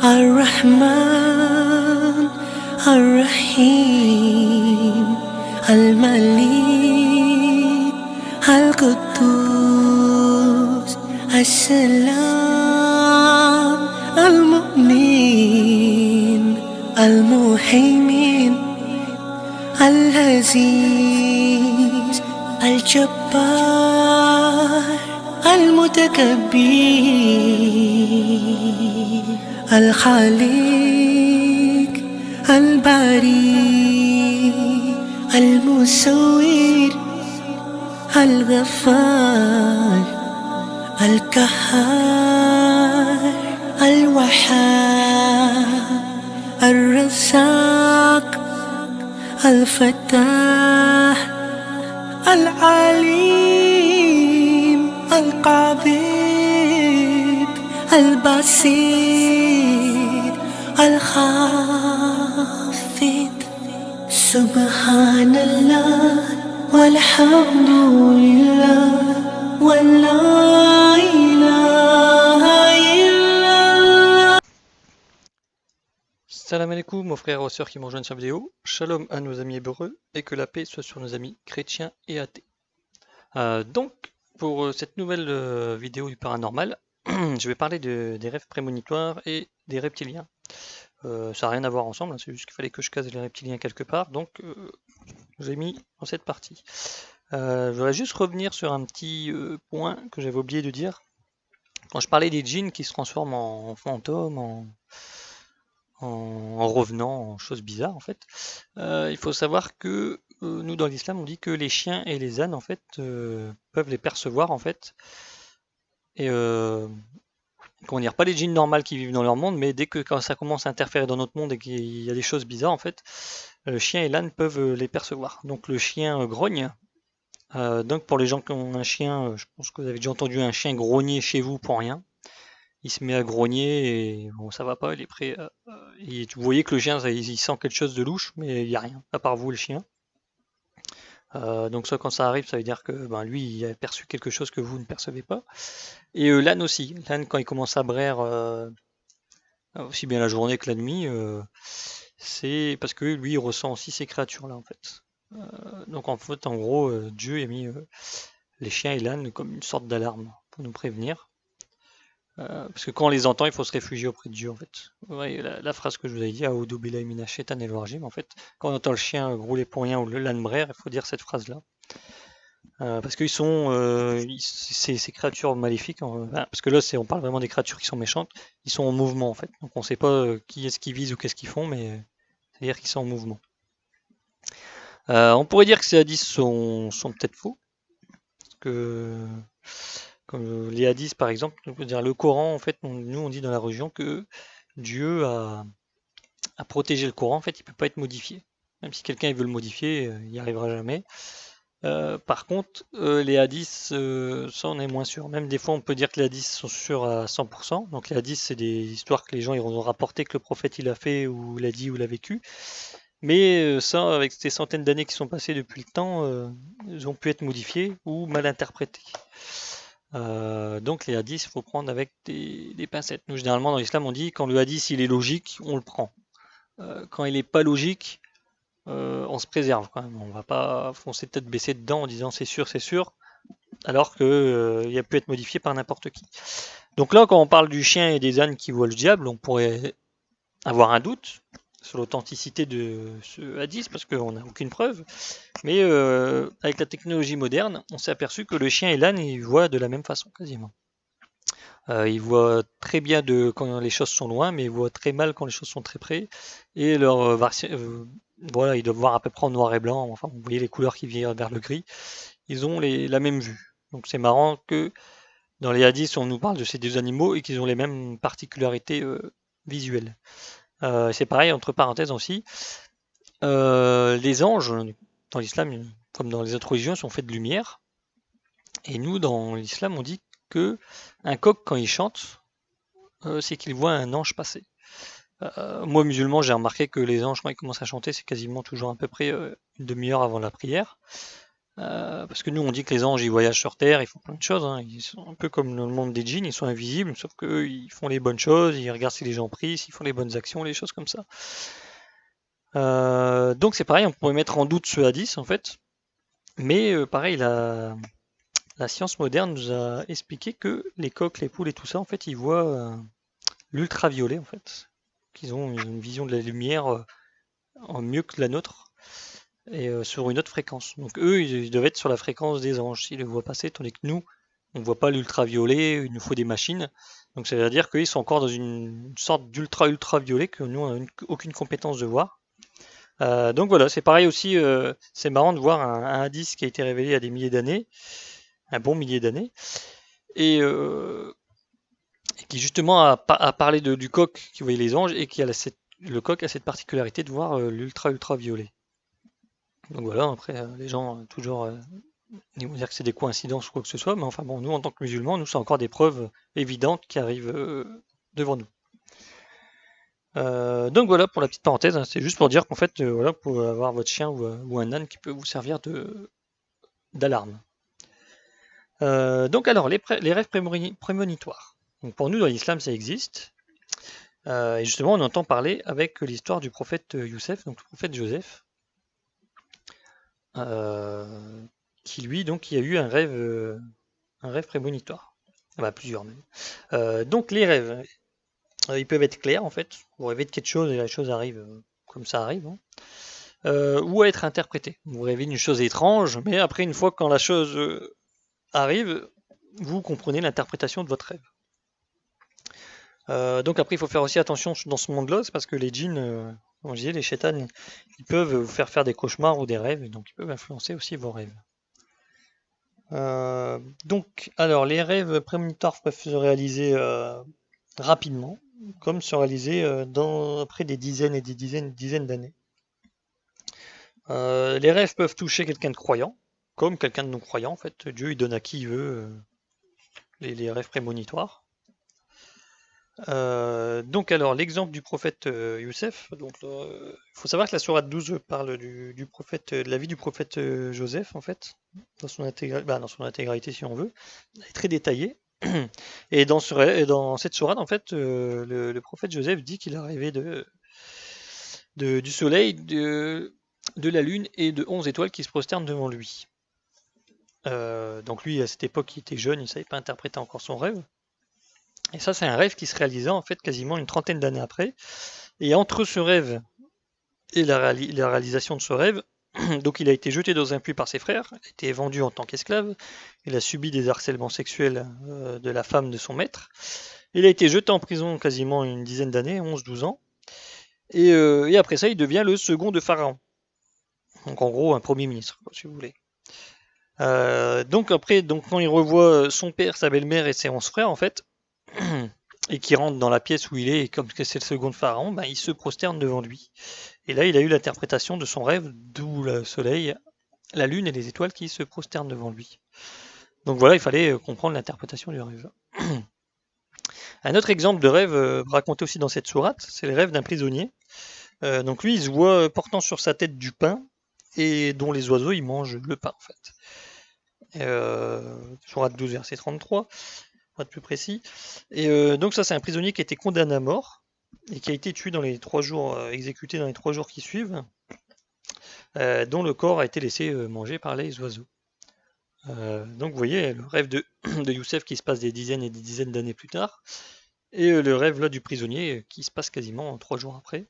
الرحمن الرحيم الملك القدوس السلام المؤمن المهيمن العزيز الجبار المتكبر الخالق الباري المصور الغفار القهار الوهاب الرزاق الفتاح العليم القابض البسيط الخافض سبحان الله والحمد لله ولا إله إلا الله. Salam alaikum aux frères et aux sœurs qui m'ont rejoint sur la vidéo. Shalom à nos amis hébreux et que la paix soit sur nos amis chrétiens et athées. Donc, pour cette nouvelle vidéo du paranormal, je vais parler des rêves prémonitoires et des reptiliens. Ça n'a rien à voir ensemble, hein, c'est juste qu'il fallait que je case les reptiliens quelque part, donc j'ai mis dans cette partie. Je voudrais juste revenir sur un petit point que j'avais oublié de dire. Quand je parlais des djinns qui se transforment en fantômes, en revenant en choses bizarres en fait. Il faut savoir que nous dans l'islam on dit que les chiens et les ânes en fait peuvent les percevoir en fait. Et qu'on dire pas les djinns normales qui vivent dans leur monde, mais dès que quand ça commence à interférer dans notre monde et qu'il y a des choses bizarres en fait, le chien et l'âne peuvent les percevoir. Donc le chien grogne. Donc pour les gens qui ont un chien, je pense que vous avez déjà entendu un chien grogner chez vous pour rien. Il se met à grogner et bon ça va pas, il est prêt. Et vous voyez que le chien il sent quelque chose de louche, mais il n'y a rien, à part vous le chien. Donc ça quand ça arrive, ça veut dire que ben, lui il a perçu quelque chose que vous ne percevez pas. Et l'âne aussi, l'âne quand il commence à braire aussi bien la journée que la nuit, c'est parce que lui il ressent aussi ces créatures là en fait. Donc en fait en gros Dieu a mis les chiens et l'âne comme une sorte d'alarme pour nous prévenir. Parce que quand on les entend, il faut se réfugier auprès de Dieu en fait. Ouais, la phrase que je vous avais dit, Aoudou billahi minash shaitanir rajim, en fait, quand on entend le chien rouler pour rien ou l'âne braire, il faut dire cette phrase-là. Parce qu'ils sont, ces créatures maléfiques, parce que là on parle vraiment des créatures qui sont méchantes, ils sont en mouvement en fait. Donc on ne sait pas qui est-ce qu'ils visent ou qu'est-ce qu'ils font, mais c'est-à-dire qu'ils sont en mouvement. On pourrait dire que ces hadiths sont peut-être faux, parce que comme les hadiths par exemple, on peut dire le Coran en fait, nous on dit dans la religion que Dieu a protégé le Coran, en fait il peut pas être modifié. Même si quelqu'un veut le modifier, il n'y arrivera jamais. Par contre, les hadiths, ça on est moins sûr. Même des fois on peut dire que les hadiths sont sûrs à 100%. Donc les hadiths c'est des histoires que les gens ils ont rapporté que le prophète il a fait ou l'a dit ou l'a vécu. Mais ça, avec ces centaines d'années qui sont passées depuis le temps, ils ont pu être modifiés ou mal interprétés. Donc les hadiths, il faut prendre avec des pincettes. Nous, généralement, dans l'islam, on dit quand le hadith il est logique, on le prend. Quand il n'est pas logique, on se préserve quand même. On va pas foncer tête baissée dedans en disant c'est sûr, alors que il a pu être modifié par n'importe qui. Donc là, quand on parle du chien et des ânes qui voient le diable, on pourrait avoir un doute sur l'authenticité de ce hadith parce qu'on n'a aucune preuve. Mais avec la technologie moderne, on s'est aperçu que le chien et l'âne ils voient de la même façon quasiment. Ils voient très bien quand les choses sont loin, mais ils voient très mal quand les choses sont très près. Et voilà, ils doivent voir à peu près en noir et blanc. Enfin, vous voyez les couleurs qui viennent vers le gris. Ils ont la même vue. Donc c'est marrant que dans les hadiths, on nous parle de ces deux animaux et qu'ils ont les mêmes particularités visuelles. C'est pareil, entre parenthèses aussi, les anges, dans l'islam, comme dans les autres religions, sont faits de lumière. Et nous, dans l'islam, on dit que un coq, quand il chante, c'est qu'il voit un ange passer. Moi, musulman, j'ai remarqué que les anges, quand ils commencent à chanter, c'est quasiment toujours à peu près une demi-heure avant la prière. Parce que nous, on dit que les anges, ils voyagent sur Terre, ils font plein de choses, hein. Ils sont un peu comme dans le monde des djinns, ils sont invisibles, sauf qu'eux, ils font les bonnes choses, ils regardent si les gens prient, s'ils font les bonnes actions, les choses comme ça. Donc c'est pareil, on pourrait mettre en doute ce hadith, en fait. Mais pareil, la science moderne nous a expliqué que les coqs, les poules et tout ça, en fait, ils voient l'ultraviolet, en fait. Qu'ils ont une vision de la lumière en mieux que la nôtre et sur une autre fréquence. Donc eux, ils doivent être sur la fréquence des anges s'ils le voient passer, tandis que nous, on ne voit pas l'ultraviolet, il nous faut des machines. Donc ça veut dire qu'ils sont encore dans une sorte d'ultraviolet que nous, on n'a aucune compétence de voir. Donc voilà, c'est pareil aussi, c'est marrant de voir un hadith qui a été révélé il y a des milliers d'années, un bon millier d'années, et qui justement a parlé du coq qui voyait les anges et qui a le coq a cette particularité de voir l'ultraviolet. Donc voilà, après les gens toujours ils vont dire que c'est des coïncidences ou quoi que ce soit, mais enfin bon, nous en tant que musulmans, nous c'est encore des preuves évidentes qui arrivent devant nous. Donc voilà pour la petite parenthèse, hein, c'est juste pour dire qu'en fait, voilà, vous pouvez avoir votre chien ou un âne qui peut vous servir d'alarme. Donc alors, les rêves prémonitoires. Donc pour nous, dans l'islam, ça existe. Et justement, on entend parler avec l'histoire du prophète Youssef, donc le prophète Joseph, qui lui, donc, il a eu un rêve prémonitoire. Ah bah, plusieurs même. Donc les rêves, ils peuvent être clairs en fait. Vous rêvez de quelque chose et la chose arrive comme ça arrive, hein. Ou être interprété. Vous rêvez d'une chose étrange, mais après, une fois quand la chose arrive, vous comprenez l'interprétation de votre rêve. Donc après, il faut faire aussi attention dans ce monde-là, c'est parce que les djinns, comme je disais, les chétans, ils peuvent vous faire des cauchemars ou des rêves, et donc ils peuvent influencer aussi vos rêves. Donc, alors, les rêves prémonitoires peuvent se réaliser rapidement, comme se réaliser après des dizaines et des dizaines d'années. Les rêves peuvent toucher quelqu'un de croyant, comme quelqu'un de non-croyant, en fait. Dieu, il donne à qui il veut les rêves prémonitoires. Donc alors l'exemple du prophète Youssef, donc il faut savoir que la sourate 12 parle du prophète, de la vie du prophète Joseph en fait, dans son intégralité si on veut, elle est très détaillée. Et dans cette sourate en fait, le prophète Joseph dit qu'il a rêvé du soleil, de la lune et de 11 étoiles qui se prosternent devant lui. Donc lui à cette époque il était jeune, il ne savait pas interpréter encore son rêve. Et ça, c'est un rêve qui se réalisait en fait quasiment une trentaine d'années après. Et entre ce rêve et la réalisation de ce rêve, donc il a été jeté dans un puits par ses frères, il a été vendu en tant qu'esclave, il a subi des harcèlements sexuels de la femme de son maître, il a été jeté en prison quasiment une dizaine d'années, 11-12 ans, et après ça, il devient le second de Pharaon. Donc en gros, un premier ministre, si vous voulez. Donc après, quand il revoit son père, sa belle-mère et ses 11 frères, en fait, et qui rentre dans la pièce où il est, et comme c'est le second de Pharaon, il se prosterne devant lui. Et là, il a eu l'interprétation de son rêve, d'où le soleil, la lune et les étoiles qui se prosternent devant lui. Donc voilà, il fallait comprendre l'interprétation du rêve. Un autre exemple de rêve raconté aussi dans cette sourate, c'est le rêve d'un prisonnier. Donc lui, il se voit portant sur sa tête du pain, et dont les oiseaux, ils mangent le pain, en fait. Sourate 12, verset 33. Pour être plus précis. Et donc ça, c'est un prisonnier qui a été condamné à mort et qui a été tué dans les 3 jours, exécuté dans les 3 jours qui suivent, dont le corps a été laissé manger par les oiseaux. Donc vous voyez le rêve de Youssef qui se passe des dizaines et des dizaines d'années plus tard, et le rêve là du prisonnier qui se passe quasiment 3 jours après.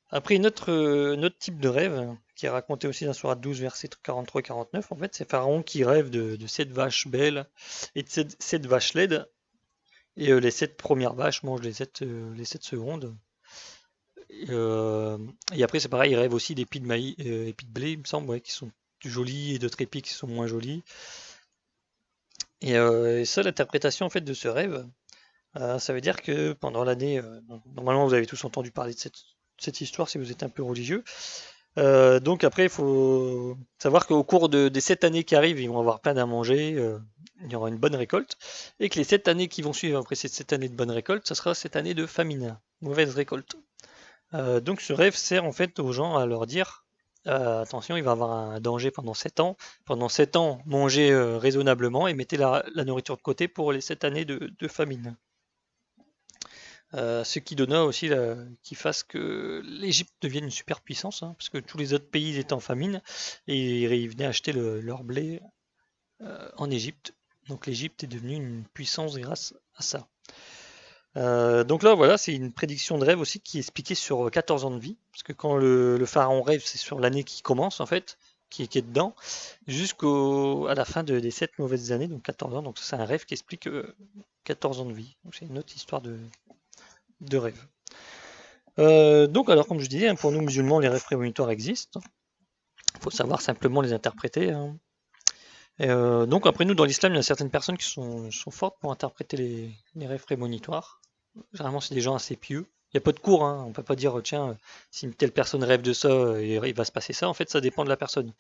Après, notre type de rêve, qui est raconté aussi dans Sourate 12, versets 43 et 49, en fait, c'est Pharaon qui rêve de 7 vaches belles et de 7 vaches laides, et les 7 premières vaches mangent les 7 secondes. Et après, c'est pareil, il rêve aussi d'épis de maïs, épis de blé, il me semble, ouais, qui sont jolis, et d'autres épis qui sont moins jolis. Et ça, l'interprétation en fait de ce rêve, ça veut dire que pendant l'année, normalement vous avez tous entendu parler de cette histoire si vous êtes un peu religieux. Donc après, il faut savoir qu'au cours des 7 années qui arrivent, ils vont avoir plein à manger, il y aura une bonne récolte, et que les 7 années qui vont suivre après ces 7 années de bonne récolte, ça sera cette année de famine, mauvaise récolte. Donc ce rêve sert en fait aux gens à leur dire attention, il va avoir un danger pendant 7 ans. Pendant 7 ans, mangez raisonnablement et mettez la nourriture de côté pour les 7 années de famine. Ce qui donna aussi qui fasse que l'Égypte devienne une superpuissance, hein, parce que tous les autres pays étaient en famine et ils venaient acheter leur blé en Égypte. Donc l'Égypte est devenue une puissance grâce à ça. Donc là, voilà, c'est une prédiction de rêve aussi qui est expliquée sur 14 ans de vie, parce que quand le pharaon rêve, c'est sur l'année qui commence en fait, qui est dedans, jusqu'à la fin des 7 mauvaises années, donc 14 ans. Donc c'est un rêve qui explique 14 ans de vie. Donc c'est une autre histoire de rêve. Donc alors, comme je disais, hein, pour nous musulmans, les rêves prémonitoires existent. Il faut savoir simplement les interpréter, hein. Donc après nous, dans l'islam, il y a certaines personnes qui sont fortes pour interpréter les rêves prémonitoires. Généralement, c'est des gens assez pieux. Il n'y a pas de cours, hein. On ne peut pas dire, tiens, si une telle personne rêve de ça, il va se passer ça. En fait, ça dépend de la personne.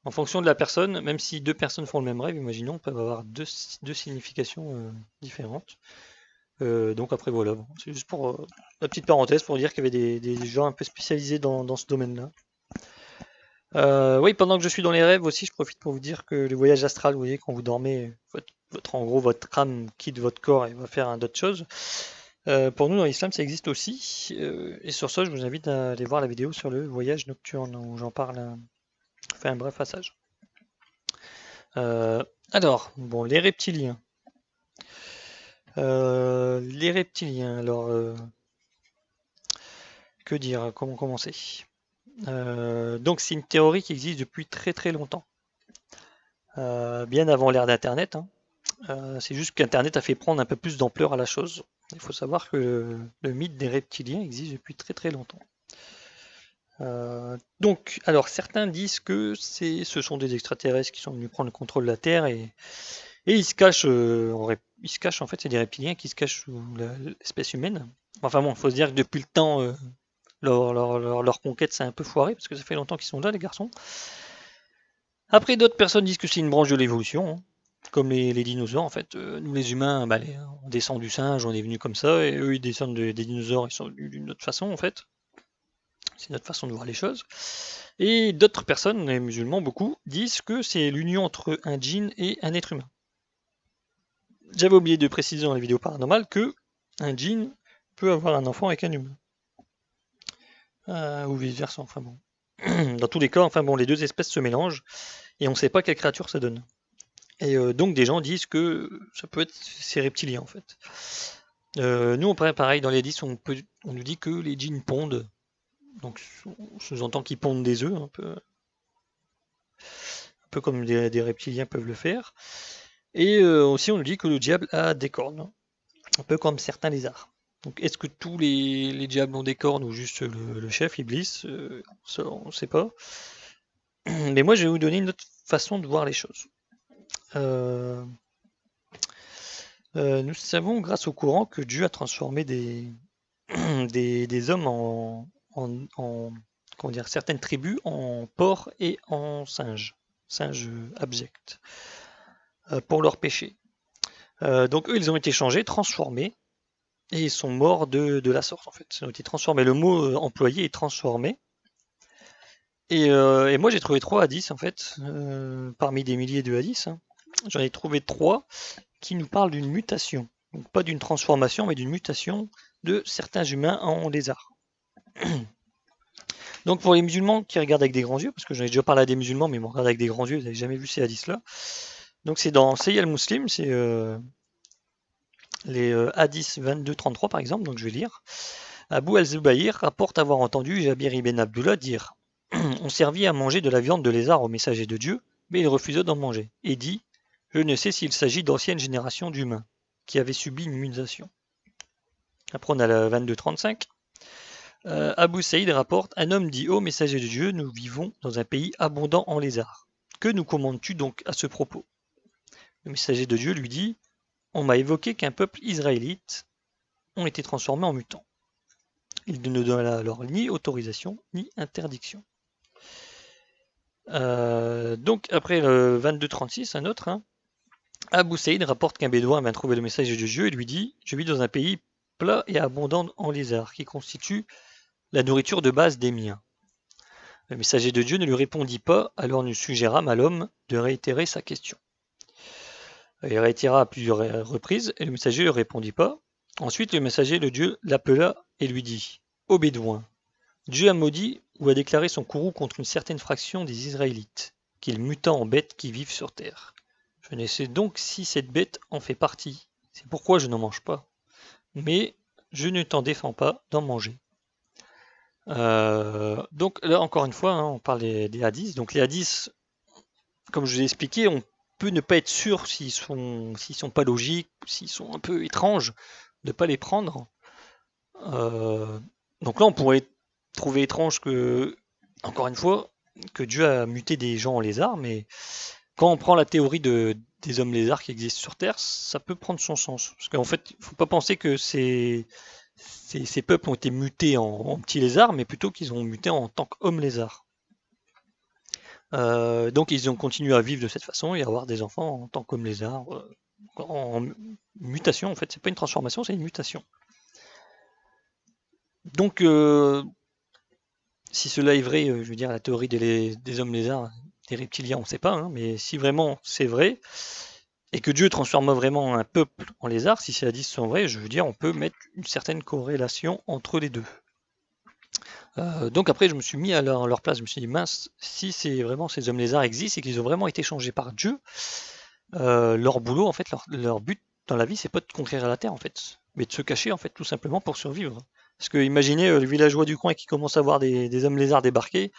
En fonction de la personne, même si 2 personnes font le même rêve, imaginons, peuvent avoir deux significations différentes. Donc après, voilà, bon, c'est juste pour la petite parenthèse pour dire qu'il y avait des gens un peu spécialisés dans ce domaine-là. Oui, pendant que je suis dans les rêves aussi, je profite pour vous dire que le voyage astral, vous voyez, quand vous dormez, en gros, votre âme quitte votre corps et va faire d'autres choses. Pour nous, dans l'islam, ça existe aussi. Et sur ça, je vous invite à aller voir la vidéo sur le voyage nocturne où j'en parle, je fais un bref passage. Alors, bon, les reptiliens. Alors, que dire, comment commencer? Donc c'est une théorie qui existe depuis très très longtemps. Bien avant l'ère d'Internet, hein. C'est juste qu'Internet a fait prendre un peu plus d'ampleur à la chose. Il faut savoir que le mythe des reptiliens existe depuis très très longtemps. Donc, alors certains disent que ce sont des extraterrestres qui sont venus prendre le contrôle de la Terre et ils se cachent, en fait, c'est des reptiliens qui se cachent sous l'espèce humaine. Enfin bon, il faut se dire que depuis le temps, leur conquête s'est un peu foirée parce que ça fait longtemps qu'ils sont là, les garçons. Après, d'autres personnes disent que c'est une branche de l'évolution, hein, comme les dinosaures en fait. Nous les humains, on descend du singe, on est venu comme ça, et eux ils descendent des dinosaures, ils sont venus d'une autre façon en fait. C'est notre façon de voir les choses. Et d'autres personnes, les musulmans beaucoup, disent que c'est l'union entre un djinn et un être humain. J'avais oublié de préciser dans la vidéo paranormale que un djinn peut avoir un enfant avec un humain. Ou vice versa, enfin bon. Dans tous les cas, enfin bon, les deux espèces se mélangent et on ne sait pas quelle créature ça donne. Et donc des gens disent que ça peut être ces reptiliens en fait. Nous, on pareil, dans les hadiths, on nous dit que les djinns pondent. Donc on sous-entend qu'ils pondent des œufs, un peu comme des reptiliens peuvent le faire. Et aussi, on nous dit que le diable a des cornes, un peu comme certains lézards. Donc est-ce que tous les diables ont des cornes ou juste le chef, Iblis? Ça, on ne sait pas. Mais moi, je vais vous donner une autre façon de voir les choses. Nous savons, grâce au Coran, que Dieu a transformé des hommes comment dire, certaines tribus en porcs et en singes abjects, pour leur péché. Donc eux, ils ont été changés, transformés, et ils sont morts de la sorte en fait. Ils ont été transformés. Le mot employé est transformé. Et moi, j'ai trouvé 3 hadiths en fait, parmi des milliers de hadiths, hein. J'en ai trouvé 3 qui nous parlent d'une mutation. Donc pas d'une transformation, mais d'une mutation de certains humains en lézards. Donc pour les musulmans qui regardent avec des grands yeux, parce que j'en ai déjà parlé à des musulmans, mais ils m'ont regardé avec des grands yeux, ils n'avaient jamais vu ces hadiths-là. Donc c'est dans Sahih al-Muslim, c'est les hadiths 22-33 par exemple, donc je vais lire. Abu al-Zubayr rapporte avoir entendu Jabir ibn Abdullah dire « On servit à manger de la viande de lézard au messager de Dieu, mais il refusa d'en manger, et dit « Je ne sais s'il s'agit d'anciennes générations d'humains qui avaient subi une mutation. » Après on a la 22-35. Abu Saïd rapporte « Un homme dit ô messager de Dieu, nous vivons dans un pays abondant en lézards. Que nous commandes-tu donc à ce propos ?» Le messager de Dieu lui dit « On m'a évoqué qu'un peuple israélite ont été transformés en mutants. » Il ne donna alors ni autorisation ni interdiction. Donc après le 22-36, un autre, hein, Abu Saïd rapporte qu'un bédouin vint trouver le message de Dieu et lui dit « Je vis dans un pays plat et abondant en lézards, qui constitue la nourriture de base des miens. » Le messager de Dieu ne lui répondit pas, alors nous suggérâmes à l'homme de réitérer sa question. Il réitéra à plusieurs reprises, et le messager ne répondit pas. Ensuite, le messager de Dieu l'appela et lui dit: Ô Bédouin, Dieu a maudit ou a déclaré son courroux contre une certaine fraction des Israélites, qu'il muta en bêtes qui vivent sur terre. Je ne sais donc si cette bête en fait partie. C'est pourquoi je n'en mange pas. Mais je ne t'en défends pas d'en manger. Donc là, encore une fois, hein, on parle des hadiths. Donc les hadiths, comme je vous ai expliqué, on peut ne pas être sûr s'ils sont pas logiques, s'ils sont un peu étranges, de ne pas les prendre. Donc là, on pourrait trouver étrange que, encore une fois, que Dieu a muté des gens en lézards, mais quand on prend la théorie des hommes lézards qui existent sur Terre, ça peut prendre son sens. Parce qu'en fait, il ne faut pas penser que ces peuples ont été mutés en petits lézards, mais plutôt qu'ils ont muté en tant qu'hommes lézards. Donc ils ont continué à vivre de cette façon et à avoir des enfants en tant qu'hommes lézards, en mutation. En fait, c'est pas une transformation, c'est une mutation. Donc, si cela est vrai, je veux dire, la théorie des hommes lézards, des reptiliens, on ne sait pas, hein, mais si vraiment c'est vrai, et que Dieu transforma vraiment un peuple en lézard, si ces hadiths sont vrais, je veux dire, on peut mettre une certaine corrélation entre les deux. Donc après, je me suis mis à leur place, je me suis dit, mince, si c'est vraiment ces hommes lézards existent et qu'ils ont vraiment été changés par Dieu, leur boulot, en fait, leur but dans la vie, c'est pas de conquérir la terre, en fait, mais de se cacher, en fait, tout simplement pour survivre. Parce que imaginez le villageois du coin qui commence à voir des hommes lézards débarquer.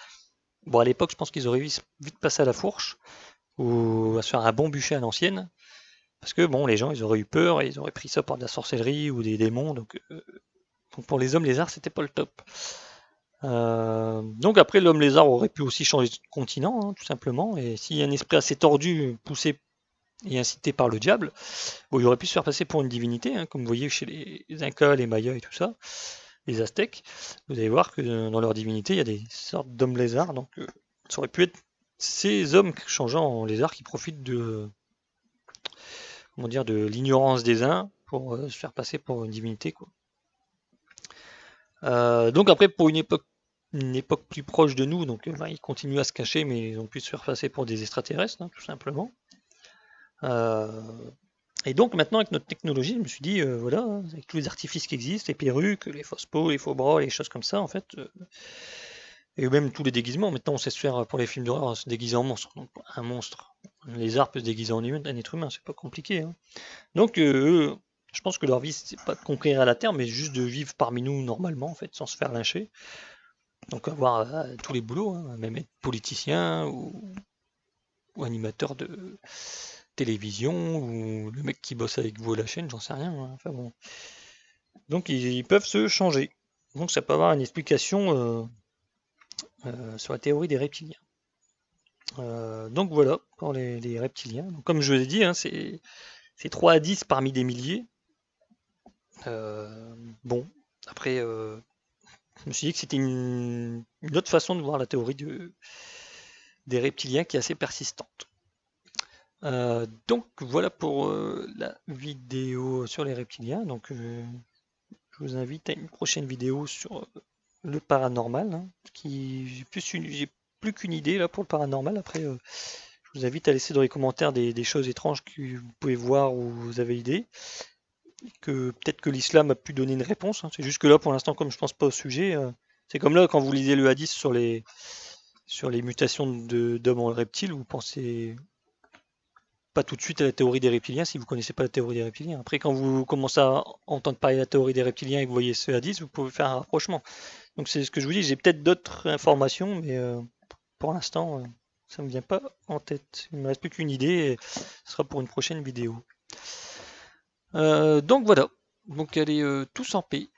Bon, à l'époque, je pense qu'ils auraient vite passé à la fourche ou à se faire un bon bûcher à l'ancienne. Parce que bon, les gens, ils auraient eu peur et ils auraient pris ça par de la sorcellerie ou des démons. Donc pour les hommes lézards, c'était pas le top. Donc après, l'homme lézard aurait pu aussi changer de continent, hein, tout simplement. Et s'il y a un esprit assez tordu, poussé et incité par le diable, bon, il aurait pu se faire passer pour une divinité, hein, comme vous voyez chez les Incas, les Mayas et tout ça, les Aztèques. Vous allez voir que dans leur divinité, il y a des sortes d'hommes lézards. Donc ça aurait pu être ces hommes changeant en lézards qui profitent de l'ignorance des uns pour se faire passer pour une divinité, quoi. Donc après, pour une époque plus proche de nous, donc ils continuent à se cacher, mais ils ont pu se faire passer pour des extraterrestres, hein, tout simplement. Et donc maintenant, avec notre technologie, je me suis dit, voilà, avec tous les artifices qui existent, les perruques, les fausses peaux, les faux bras, les choses comme ça, en fait, et même tous les déguisements, maintenant on sait se faire, pour les films d'horreur, se déguiser en monstre. Donc un monstre, un lézard peut se déguiser en humain, un être humain, c'est pas compliqué, hein. Donc eux, je pense que leur vie, c'est pas de conquérir la Terre, mais juste de vivre parmi nous normalement, en fait, sans se faire lyncher. Donc avoir tous les boulots, hein, même être politicien ou animateur de télévision, ou le mec qui bosse avec vous à la chaîne, j'en sais rien, hein. Enfin bon. Donc ils peuvent se changer. Donc ça peut avoir une explication sur la théorie des reptiliens. Donc voilà pour les reptiliens. Donc, comme je vous ai dit, hein, c'est 3 à 10 parmi des milliers. Bon, après, je me suis dit que c'était une autre façon de voir la théorie des reptiliens qui est assez persistante. Donc voilà pour la vidéo sur les reptiliens. Donc je vous invite à une prochaine vidéo sur le paranormal, hein, j'ai plus qu'une idée là pour le paranormal. Après, je vous invite à laisser dans les commentaires des choses étranges que vous pouvez voir ou vous avez idée. Que peut-être que l'islam a pu donner une réponse, hein. C'est juste que là, pour l'instant, comme je pense pas au sujet, c'est comme là quand vous lisez le hadith sur les mutations d'hommes en reptiles, vous pensez pas tout de suite à la théorie des reptiliens si vous connaissez pas la théorie des reptiliens. Après, quand vous commencez à entendre parler de la théorie des reptiliens et que vous voyez ce hadith, vous pouvez faire un rapprochement. Donc c'est ce que je vous dis, j'ai peut-être d'autres informations, mais pour l'instant, ça me vient pas en tête. Il me reste plus qu'une idée et ce sera pour une prochaine vidéo. Donc voilà, donc allez tous en paix.